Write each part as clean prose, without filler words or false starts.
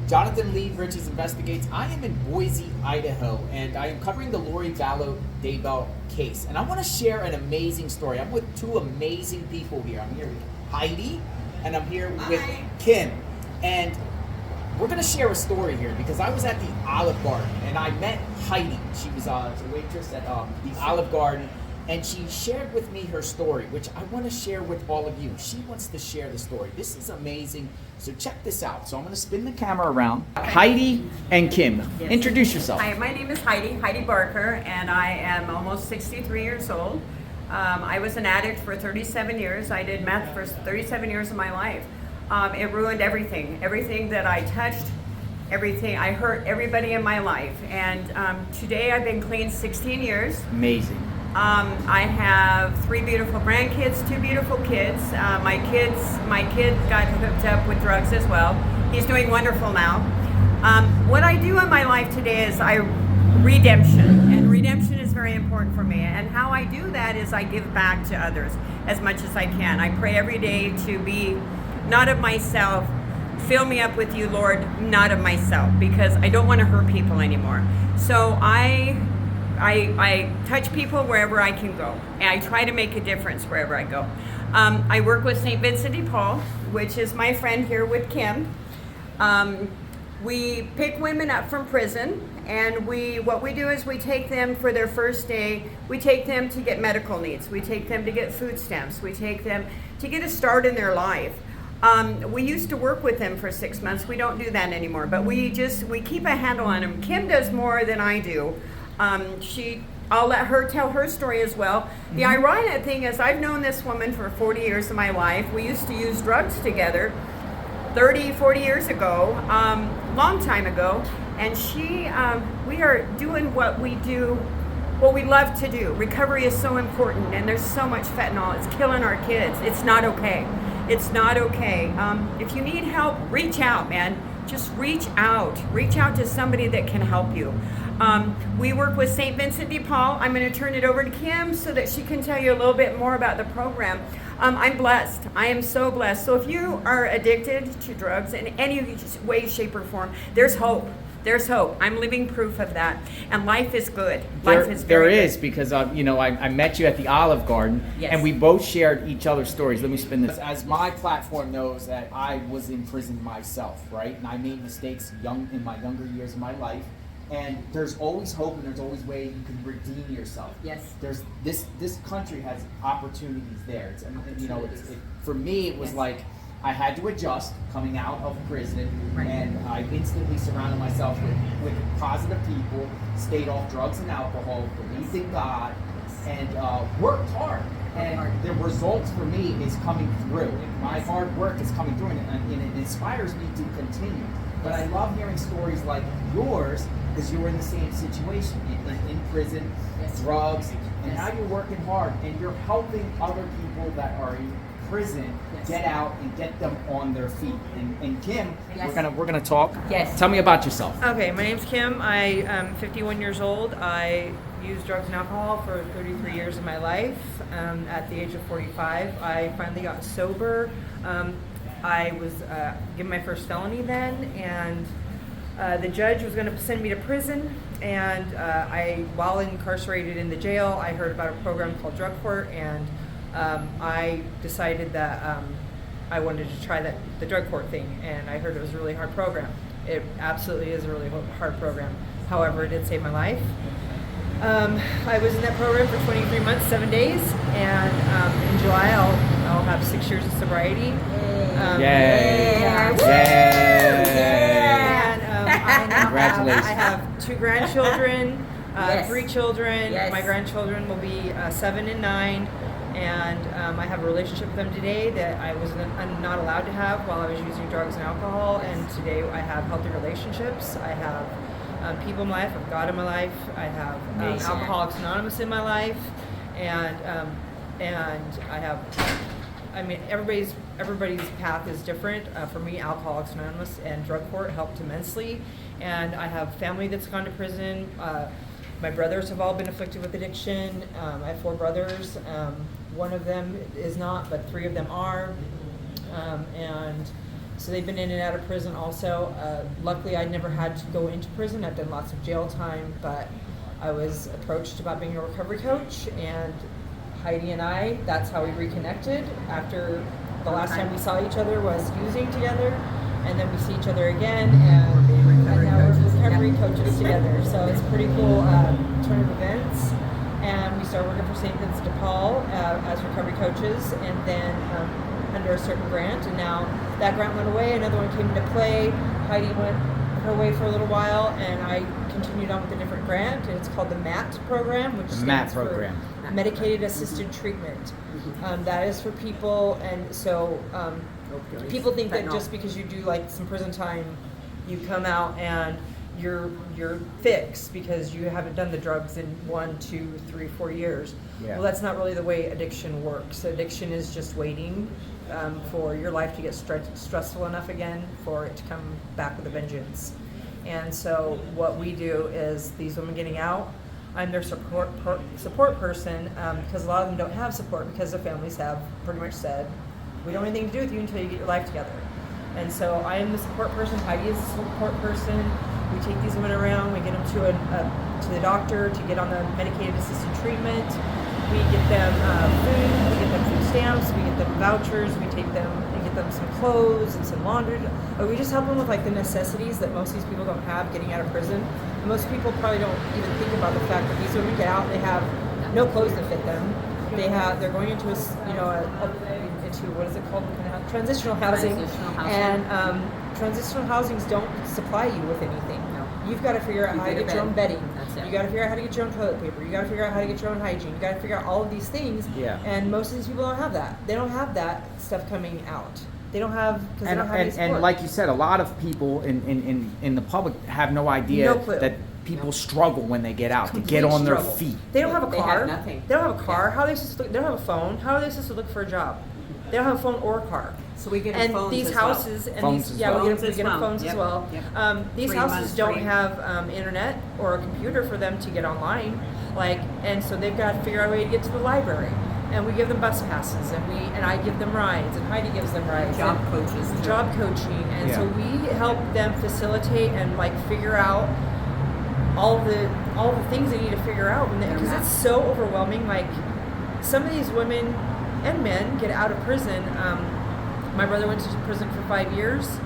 Jonathan Lee, Riches Investigates. I am in Boise, Idaho, and I am covering the Lori Vallow Daybell case. And I want to share an amazing story. I'm with two amazing people here. I'm here with Heidi, and I'm here with Kim. And we're going to share a story here because I was at the Olive Garden, and I met Heidi. She was a waitress at the Olive Garden, and she shared with me her story, which I want to share with all of you. She wants to share the story. This is amazing. So check this out. So I'm going to spin the camera around. Heidi and Kim, yes. Introduce yourself. Hi, my name is Heidi Barker, and I am almost 63 years old. I was an addict for 37 years. I did meth for 37 years of my life. It ruined everything that I touched, everything. I hurt everybody in my life. And today I've been clean 16 years. Amazing. I have 3 beautiful grandkids, 2 beautiful kids. My kid got hooked up with drugs as well. He's doing wonderful now. What I do in my life today is redemption, and redemption is very important for me. And how I do that is I give back to others as much as I can. I pray every day to be not of myself. Fill me up with you, Lord, not of myself, because I don't want to hurt people anymore. So I touch people wherever I can go, and I try to make a difference wherever I go. I work with St. Vincent de Paul, which is my friend here with Kim. We pick women up from prison, and what we do is we take them for their first day. We take them to get medical needs. We take them to get food stamps. We take them to get a start in their life. We used to work with them for 6 months. We don't do that anymore, but we keep a handle on them. Kim does more than I do. I'll let her tell her story as well. The ironic thing is I've known this woman for 40 years of my life. We used to use drugs together 30, 40 years ago, long time ago. And we are doing what we do, what we love to do. Recovery is so important, and there's so much fentanyl. It's killing our kids. It's not okay. It's not okay. If you need help, reach out, man. Just reach out. Reach out to somebody that can help you. We work with St. Vincent de Paul. I'm going to turn it over to Kim so that she can tell you a little bit more about the program. I'm blessed. I am so blessed. So if you are addicted to drugs in any way, shape, or form, there's hope. There's hope. I'm living proof of that. And life is good. Life is very good. There is, because I met you at the Olive Garden, yes. And we both shared each other's stories. Let me spin this. As my platform knows that I was in prison myself, right? And I made mistakes in my younger years of my life. And there's always hope, and there's always way you can redeem yourself. Yes. There's this country has opportunities there. For me, it was like I had to adjust coming out of prison, right. And I instantly surrounded myself with positive people, stayed off drugs and alcohol, believed in God, and worked hard. And the results for me is coming through. My hard work is coming through, and it inspires me to continue. But I love hearing stories like yours, because you were in the same situation, in prison, drugs, and now you're working hard, and you're helping other people that are in prison get out and get them on their feet. And Kim, we're gonna talk. Yes. Tell me about yourself. Okay, my name's Kim. I am 51 years old. I used drugs and alcohol for 33 years of my life. At the age of 45, I finally got sober. I was given my first felony then, and the judge was going to send me to prison. And while incarcerated in the jail, I heard about a program called Drug Court, and I decided that I wanted to try the Drug Court thing. And I heard it was a really hard program. It absolutely is a really hard program. However, it did save my life. I was in that program for 23 months, 7 days, and in July I'll have 6 years of sobriety. Yay! And Congratulations! I have 2 grandchildren, Yes. 3 children. Yes. My grandchildren will be 7 and 9, and I have a relationship with them today that I'm not allowed to have while I was using drugs and alcohol. And today I have healthy relationships. I have people in my life. I've God in my life. I have Alcoholics Anonymous in my life, and I have. I mean, everybody's path is different. For me, Alcoholics Anonymous and Drug Court helped immensely, and I have family that's gone to prison. My brothers have all been afflicted with addiction. I have 4 brothers. One of them is not, but 3 of them are. And So they've been in and out of prison also. Luckily, I never had to go into prison. I've done lots of jail time, but I was approached about being a recovery coach, and Heidi and I, that's how we reconnected after the last time we saw each other was using together, and then we see each other again, and now we're recovery coaches together. So it's a pretty cool turn of events. And we started working for St. Vincent de Paul as recovery coaches, and then under a certain grant, and now that grant went away, another one came into play. Heidi went her way for a little while, and I continued on with a different grant, and it's called the MAT program, which stands for Medicated Assisted Treatment. That is for people, and so people think that just because you do like some prison time, you come out and you're fixed because you haven't done the drugs in 1, 2, 3, 4 years. Well, that's not really the way addiction works. Addiction is just waiting for your life to get stressful enough again for it to come back with a vengeance. And so what we do is these women getting out, I'm their support person, because a lot of them don't have support because their families have pretty much said, we don't have anything to do with you until you get your life together. And so I am the support person, Heidi is the support person. We take these women around, we get them to the doctor to get on the medicated assisted treatment. We get them food, we get them food stamps, we get them vouchers, we take them and get them some clothes and some laundry. We just help them with like the necessities that most of these people don't have getting out of prison. And most people probably don't even think about the fact that these women get out, they have no clothes that fit them. They're going into into what is it called? Transitional housing. And transitional housings don't supply you with anything. No. You've got to figure out how to get your own bedding. That's it. You got to figure out how to get your own toilet paper. You got to figure out how to get your own hygiene. You got to figure out all of these things. Yeah. And most of these people don't have that. They don't have that stuff coming out. They don't have, because they don't have any support. And like you said, a lot of people in the public have no idea that people struggle when they get out to get on their feet. They don't have a car. They have nothing. They don't have a car. How are they supposed to look? They don't have a phone. How are they supposed to look for a job? They don't have a phone or a car. So we get them phones these as houses well. and Phones these as yeah well. we get Phones them as well. phones as Yep. well. Yep. These 3 houses months don't free. have internet or a computer for them to get online, and so they've got to figure out a way to get to the library. And we give them bus passes, and I give them rides, and Heidi gives them rides. Job coaches too. Job coaching, and so we help them facilitate and like figure out all the things they need to figure out, because it's so overwhelming. Like some of these women and men get out of prison. My brother went to prison for 5 years.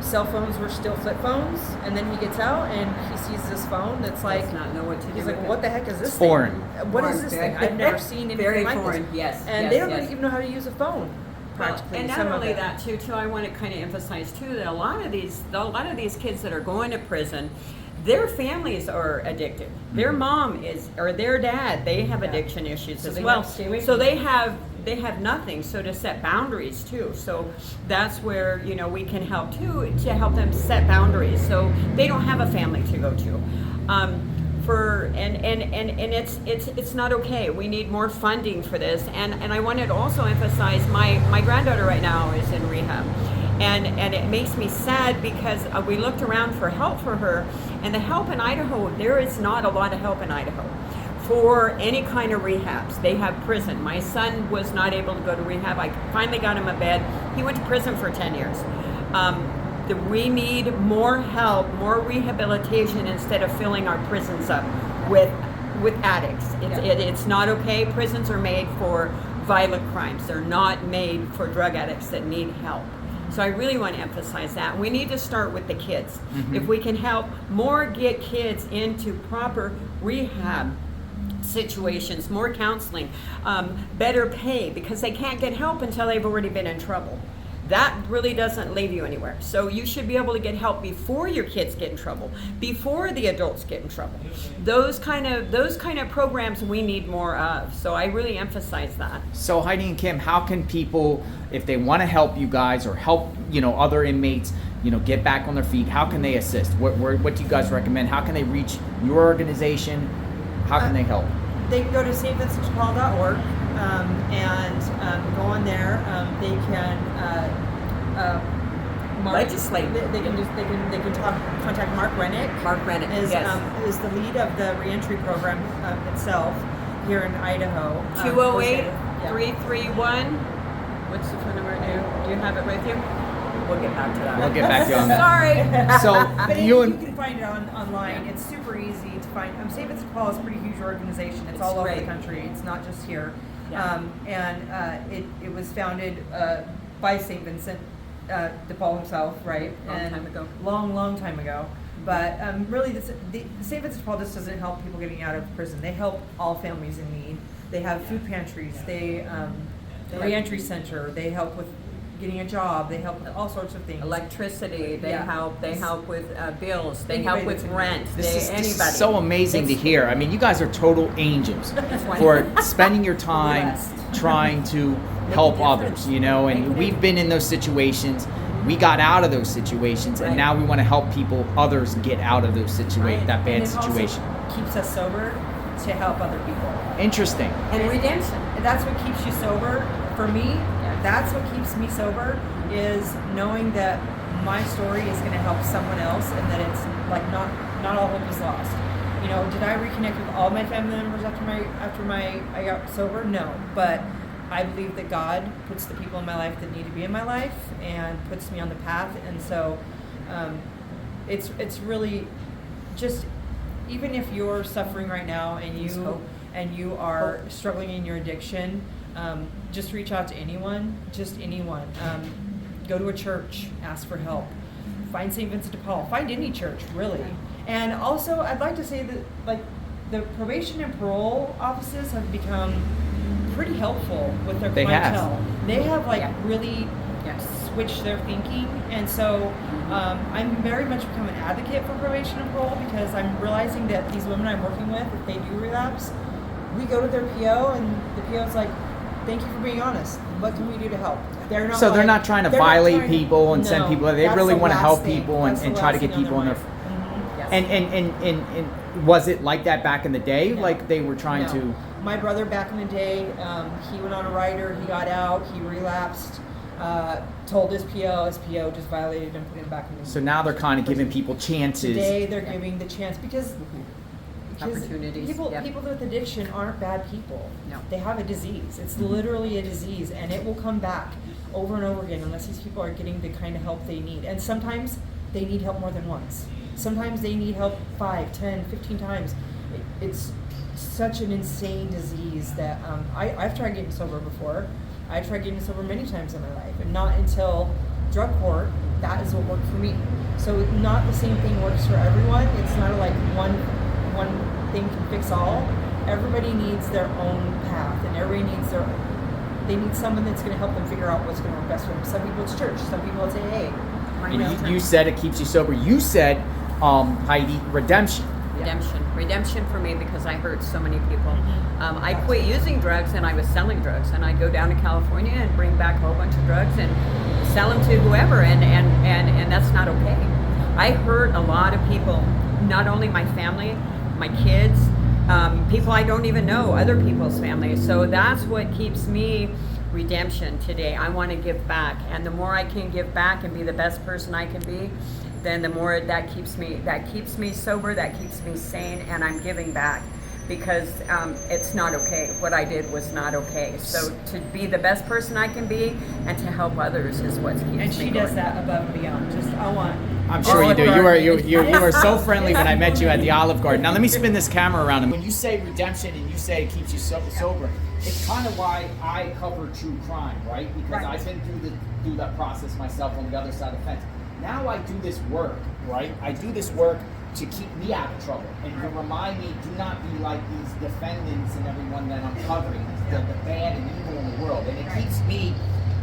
Cell phones were still flip phones, and then he gets out and he sees this phone that's like, Does not know what to do. he's like, with what it. the heck is this Foreign. thing? What is this thing? I've never seen anything Very like foreign. this. Yes. And yes, they don't yes. even know how to use a phone. Well, Practically, and not some of only it. that too, I want to kind of emphasize too that a lot of these kids that are going to prison, their families are addicted. Their mom is, or their dad, they have addiction issues So as they well. have to stay away So from they have nothing. So to set boundaries too. So that's where we can help too, to help them set boundaries. So they don't have a family to go to. And it's not okay. We need more funding for this. And I wanted to also emphasize my granddaughter right now is in rehab. And it makes me sad because we looked around for help for her, and the help in Idaho, there is not a lot of help in Idaho for any kind of rehabs. They have prison. My son was not able to go to rehab. I finally got him a bed. He went to prison for 10 years. We need more help, more rehabilitation instead of filling our prisons up with addicts. It's not okay. Prisons are made for violent crimes. They're not made for drug addicts that need help. So I really want to emphasize that. We need to start with the kids. Mm-hmm. If we can help more get kids into proper rehab situations, more counseling, better pay, because they can't get help until they've already been in trouble. That really doesn't leave you anywhere. So you should be able to get help before your kids get in trouble, before the adults get in trouble. Those kind of programs we need more of. So I really emphasize that. So Heidi and Kim, how can people, if they want to help you guys or help other inmates, get back on their feet, how can they assist? What do you guys recommend? How can they reach your organization? How can they help? They can go to stvincentdepaul.org and go on there. They can legislate. They can contact Mark Rennick. Mark Rennick is the lead of the reentry program itself here in Idaho. 208-331. What's the phone number? Do you have it with you? we'll get back to that. We'll get back to you on that. Sorry. So But you you and can find it online. It's super easy to find. St. Vincent de Paul is a pretty huge organization. It's all over the great. country. It's not just here. Yeah. It was founded by St. Vincent de Paul himself, right? Long time ago. Long time ago. But really, the St. Vincent de Paul just doesn't help people getting out of prison. They help all families in need. They have food pantries. They reentry center. They help with getting a job. They help with all sorts of things. Electricity. They Yeah. help. They help with bills. They Anybody help with that's in rent. this is Anybody. so amazing to It's- hear. I mean, you guys are total angels why- for spending your time Blessed. trying to help difference. others, you know, Make a and we've been in those situations. We got out of those situations, and Right. now we want to help people, others get out of those Right. that bad And it also situation. keeps us sober to help other people. Interesting. And redemption. And that's what keeps you sober. For me, Yes. that's what keeps me sober, is knowing that my story is going to help someone else, and that it's like not all hope is lost. You know, did I reconnect with all my family members after I got sober? No, but I believe that God puts the people in my life that need to be in my life and puts me on the path, and so it's really just, even if you're suffering right now and There's hope. you are struggling in your addiction, just reach out to anyone, just anyone. Go to a church, ask for help. Find St. Vincent de Paul. Find any church, really. And also, I'd like to say that, like, the probation and parole offices have become pretty helpful with their They have. clientele. They have, like, Yeah. really Yes. switch their thinking, and so I'm very much become an advocate for probation and parole, because I'm realizing that these women I'm working with, if they do relapse, we go to their PO and the PO's like, "Thank you for being honest. What can we do to help?" They're not. So they're like- not trying to they're not violate trying to- people and send No, people. They that's really the want to last help thing. people That's and the try to last get thing on people in their. mind. Mhm. Yes. And was it like that back in the day? No. Like they were trying No. to. My brother back in the day, he went on a rider, he got out, he relapsed, told his PO just violated him, put him back in the So now they're kind of giving people chances. Today they're giving the chance, because Opportunities, people yep. people with addiction aren't bad people. No. They have a disease. It's literally a disease, and it will come back over and over again unless these people are getting the kind of help they need. And sometimes they need help more than once. Sometimes they need help 5, 10, 15 times. It's such an insane disease that I've tried getting sober before. I tried getting sober many times in my life, and not until drug court, that is what worked for me. So not the same thing works for everyone. It's not like one thing can fix all. Everybody needs their own path, and everybody needs they need someone that's going to help them figure out what's going to work best for them. Some people it's church. Some people it's AA. And you said it keeps you sober. You said, Heidi, redemption. Redemption for me, because I hurt so many people. I quit using drugs, and I was selling drugs, and I'd go down to California and bring back a whole bunch of drugs and sell them to whoever, and that's not okay. I hurt a lot of people, not only my family, my kids, people I don't even know, other people's families. So that's what keeps me redemption today. I want to give back, and the more I can give back and be the best person I can be, then the more that keeps me sober, that keeps me sane, and I'm giving back, because it's not okay. What I did was not okay. So to be the best person I can be and to help others is what keeps me And she going. does that above and beyond. Just I'm sure you Olive do. Garden. You were so friendly when I met you at the Olive Garden. Now let me spin this camera around. When you say redemption and you say it keeps you sober, it's kind of why I cover true crime, right? Because Right. I've been through that process myself on the other side of the fence. Now I do this work, right? I do this work to keep me out of trouble and to remind me, do not be like these defendants and everyone that I'm covering, the bad and evil in the world. And it keeps me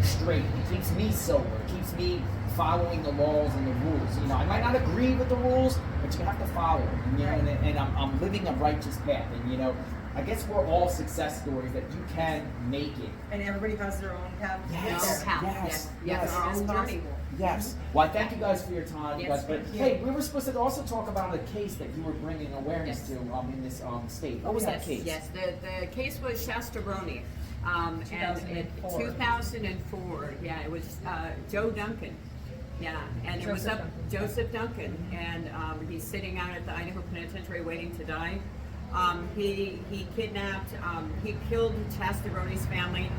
straight. It keeps me sober. It keeps me following the laws and the rules. You know, I might not agree with the rules, but you have to follow them. You know, and I'm living a righteous path. And you know, I guess we're all success stories that you can make it. and everybody has their own path. Yes. Yes. Our own journey. Yes. Well, I thank you guys for your time. You Yes, guys, but thank you. hey, we were supposed to also talk about a case that you were bringing awareness Yes. to in this state. What was that case? Yes, the case was Shastabroni. And 2004. 2004, yeah, it was Joe Duncan. Yeah, and it was Joseph up Joseph Duncan, and he's sitting out at the Idaho Penitentiary waiting to die. He kidnapped, he killed Shastabroni's family.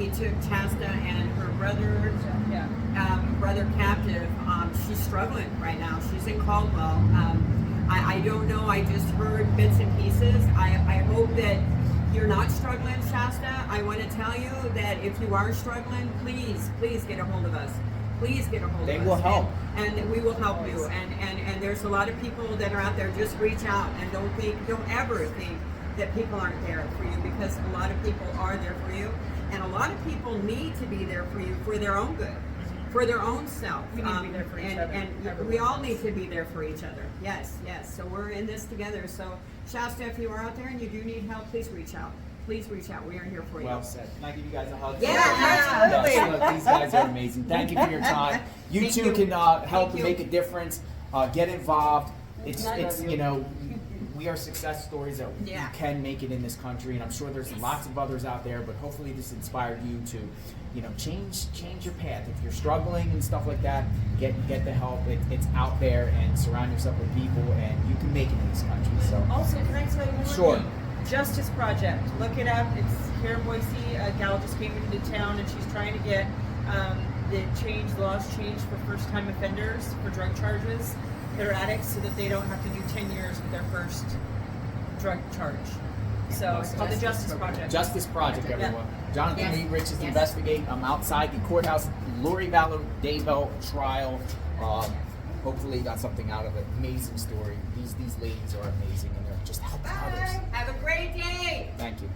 he took Chasta and her brother, brother captive. She's struggling right now. She's in Caldwell. I don't know. I just heard bits and pieces. I hope that you're not struggling, Shasta. I want to tell you that if you are struggling, please get a hold of us. Please get a hold of us. They will help. And we will help you. And there's a lot of people that are out there. Just reach out and don't ever think that people aren't there for you, because a lot of people are there for you, and a lot of people need to be there for you for their own good, for their own self. We need to be there for each other. And we all need to be there for each other. Yes. So we're in this together. So Shasta, if you are out there and you do need help, please reach out. Please reach out. We are here for you. Well said. Can I give you guys a hug? Yeah, absolutely. Yes, look, these guys are amazing. Thank you for your time. You Thank too you. can help Thank and you. make a difference. Get involved. It's we are success stories that you can make it in this country, and I'm sure there's lots of others out there. But hopefully, this inspired you to, change your path. If you're struggling and stuff like that, get the help. It's out there, and surround yourself with people, and you can make it in this country. So Also, can I tell you one more Sure. thing? Justice Project. Look it up. It's here in Boise. A gal just came into town, and she's trying to get the laws changed for first-time offenders for drug charges that are addicts, so that they don't have to do 10 years with their first drug charge. So it's called the Justice Project. Justice Project, everyone. Jonathan Yes. Rich is Yes. investigating. I'm outside the courthouse. Lori Vallow Daybell Trial. Hopefully, you got something out of it. Amazing story. These ladies are amazing, and they're just helping others. Have a great day. Thank you.